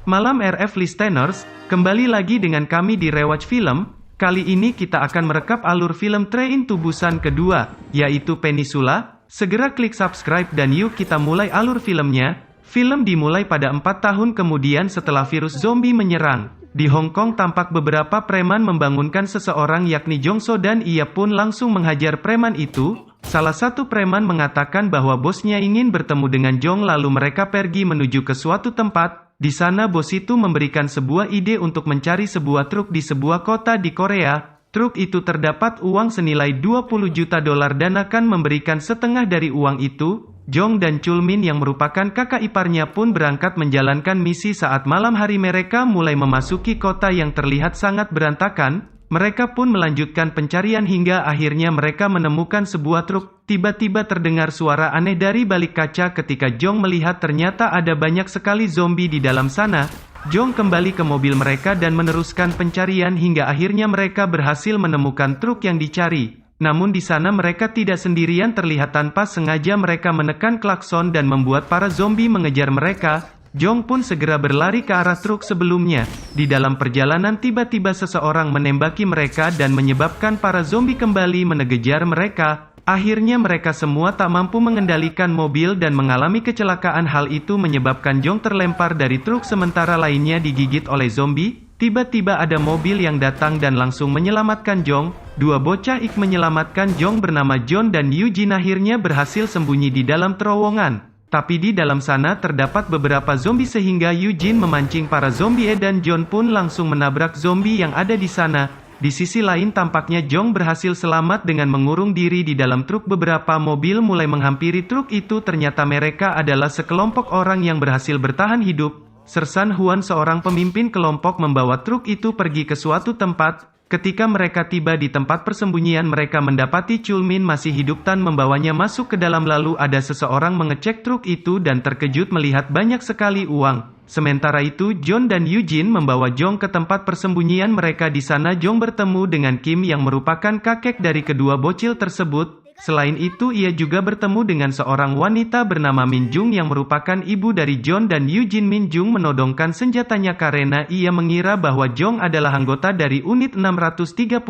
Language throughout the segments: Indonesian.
Malam RF Listeners, kembali lagi dengan kami di Rewatch Film. Kali ini kita akan merekap alur film Train to Busan kedua, yaitu Peninsula. Segera klik subscribe dan yuk kita mulai alur filmnya. Film dimulai pada 4 tahun kemudian setelah virus zombie menyerang. Di Hong Kong tampak beberapa preman membangunkan seseorang yakni Jong-so dan ia pun langsung menghajar preman itu. Salah satu preman mengatakan bahwa bosnya ingin bertemu dengan Jong lalu mereka pergi menuju ke suatu tempat. Di sana bos itu memberikan sebuah ide untuk mencari sebuah truk di sebuah kota di Korea. Truk itu terdapat uang senilai 20 juta dolar dan akan memberikan setengah dari uang itu. Jong dan Chulmin yang merupakan kakak iparnya pun berangkat menjalankan misi saat malam hari mereka mulai memasuki kota yang terlihat sangat berantakan. Mereka pun melanjutkan pencarian hingga akhirnya mereka menemukan sebuah truk. Tiba-tiba terdengar suara aneh dari balik kaca ketika Jong melihat ternyata ada banyak sekali zombie di dalam sana. Jong kembali ke mobil mereka dan meneruskan pencarian hingga akhirnya mereka berhasil menemukan truk yang dicari. Namun di sana mereka tidak sendirian, terlihat tanpa sengaja mereka menekan klakson dan membuat para zombie mengejar mereka. Jong pun segera berlari ke arah truk sebelumnya. Di dalam perjalanan tiba-tiba seseorang menembaki mereka dan menyebabkan para zombie kembali mengejar mereka. Akhirnya mereka semua tak mampu mengendalikan mobil dan mengalami kecelakaan. Hal itu menyebabkan Jong terlempar dari truk sementara lainnya digigit oleh zombie. Tiba-tiba ada mobil yang datang dan langsung menyelamatkan Jong. Dua bocah menyelamatkan Jong bernama John dan Eugene akhirnya berhasil sembunyi di dalam terowongan. Tapi di dalam sana terdapat beberapa zombie sehingga Eugene memancing para zombie dan John pun langsung menabrak zombie yang ada di sana. Di sisi lain tampaknya Jong berhasil selamat dengan mengurung diri di dalam truk. Beberapa mobil mulai menghampiri truk itu, ternyata mereka adalah sekelompok orang yang berhasil bertahan hidup. Sersan Huan, seorang pemimpin kelompok, membawa truk itu pergi ke suatu tempat. Ketika mereka tiba di tempat persembunyian mereka mendapati Chulmin masih hidup dan membawanya masuk ke dalam, lalu ada seseorang mengecek truk itu dan terkejut melihat banyak sekali uang. Sementara itu John dan Eugene membawa Jong ke tempat persembunyian mereka. Di sana Jong bertemu dengan Kim yang merupakan kakek dari kedua bocil tersebut. Selain itu ia juga bertemu dengan seorang wanita bernama Min Jung yang merupakan ibu dari John dan Eugene. Min Jung menodongkan senjatanya karena ia mengira bahwa Jong adalah anggota dari unit 631.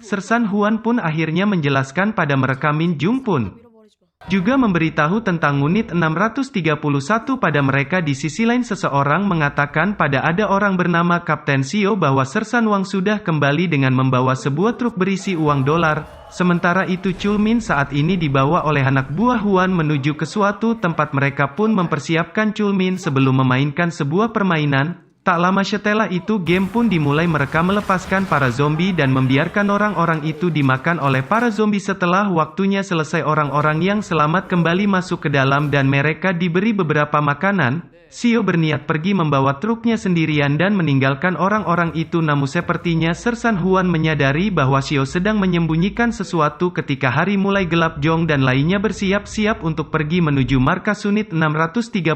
Sersan Huan pun akhirnya menjelaskan pada mereka. Min Jung pun juga memberitahu tentang unit 631 pada mereka. Di sisi lain seseorang mengatakan pada ada orang bernama Kapten Sio bahwa Sersan Wang sudah kembali dengan membawa sebuah truk berisi uang dolar. Sementara itu Chulmin saat ini dibawa oleh anak buah Huan menuju ke suatu tempat. Mereka pun mempersiapkan Chulmin sebelum memainkan sebuah permainan. Tak lama setelah itu game pun dimulai. Mereka melepaskan para zombie dan membiarkan orang-orang itu dimakan oleh para zombie. Setelah waktunya selesai orang-orang yang selamat kembali masuk ke dalam dan mereka diberi beberapa makanan. Sio berniat pergi membawa truknya sendirian dan meninggalkan orang-orang itu, namun sepertinya Sersan Huan menyadari bahwa Sio sedang menyembunyikan sesuatu. Ketika hari mulai gelap Jong dan lainnya bersiap-siap untuk pergi menuju markas unit 631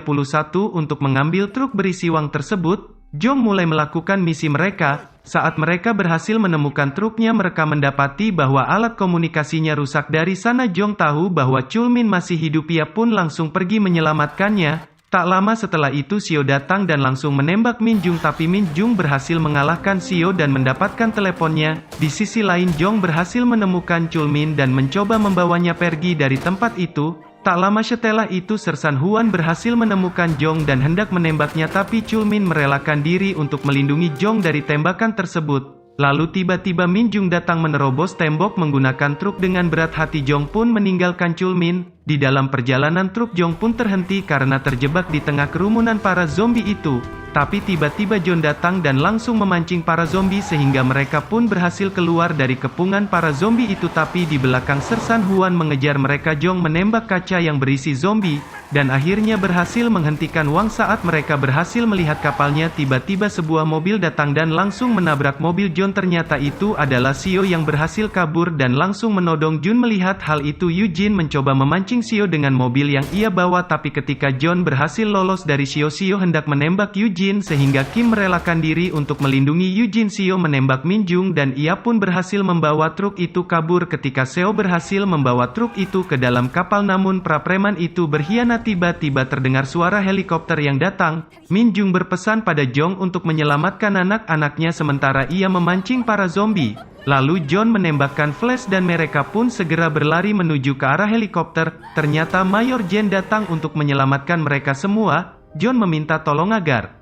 untuk mengambil truk berisi uang tersebut. Jong mulai melakukan misi mereka. Saat mereka berhasil menemukan truknya mereka mendapati bahwa alat komunikasinya rusak. Dari sana Jong tahu bahwa Chulmin masih hidup, ia pun langsung pergi menyelamatkannya. Tak lama setelah itu Sio datang dan langsung menembak Min Jung, tapi Min Jung berhasil mengalahkan Sio dan mendapatkan teleponnya. Di sisi lain Jong berhasil menemukan Chulmin dan mencoba membawanya pergi dari tempat itu. Tak lama setelah itu Sersan Huan berhasil menemukan Jong dan hendak menembaknya, tapi Chulmin merelakan diri untuk melindungi Jong dari tembakan tersebut. Lalu tiba-tiba Min Jung datang menerobos tembok menggunakan truk. Dengan berat hati Jong pun meninggalkan Chulmin. Di dalam perjalanan truk Jong pun terhenti karena terjebak di tengah kerumunan para zombie itu. Tapi tiba-tiba John datang dan langsung memancing para zombie sehingga mereka pun berhasil keluar dari kepungan para zombie itu. Tapi di belakang Sersan Huan mengejar mereka. Jong menembak kaca yang berisi zombie dan akhirnya berhasil menghentikan Wang. Saat mereka berhasil melihat kapalnya, tiba-tiba sebuah mobil datang dan langsung menabrak mobil John. Ternyata itu adalah Sio yang berhasil kabur dan langsung menodong Jun. Melihat hal itu Eugene mencoba memancing Sio dengan mobil yang ia bawa, tapi ketika John berhasil lolos dari Sio, Sio hendak menembak Eugene sehingga Kim merelakan diri untuk melindungi Eugene. Sio menembak Min Jung dan ia pun berhasil membawa truk itu kabur. Ketika Seo berhasil membawa truk itu ke dalam kapal, namun pra preman itu berkhianat sana tiba-tiba terdengar suara helikopter yang datang. Min Jung berpesan pada Jong untuk menyelamatkan anak-anaknya sementara ia memancing para zombie. Lalu John menembakkan flash dan mereka pun segera berlari menuju ke arah helikopter. Ternyata Mayor Jen datang untuk menyelamatkan mereka semua. John meminta tolong agar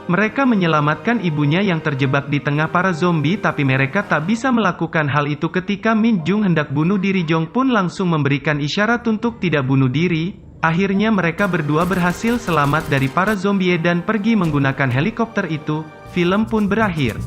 mereka menyelamatkan ibunya yang terjebak di tengah para zombie, tapi mereka tak bisa melakukan hal itu ketika Min Jung hendak bunuh diri. Jong pun langsung memberikan isyarat untuk tidak bunuh diri. Akhirnya mereka berdua berhasil selamat dari para zombie dan pergi menggunakan helikopter itu. Film pun berakhir.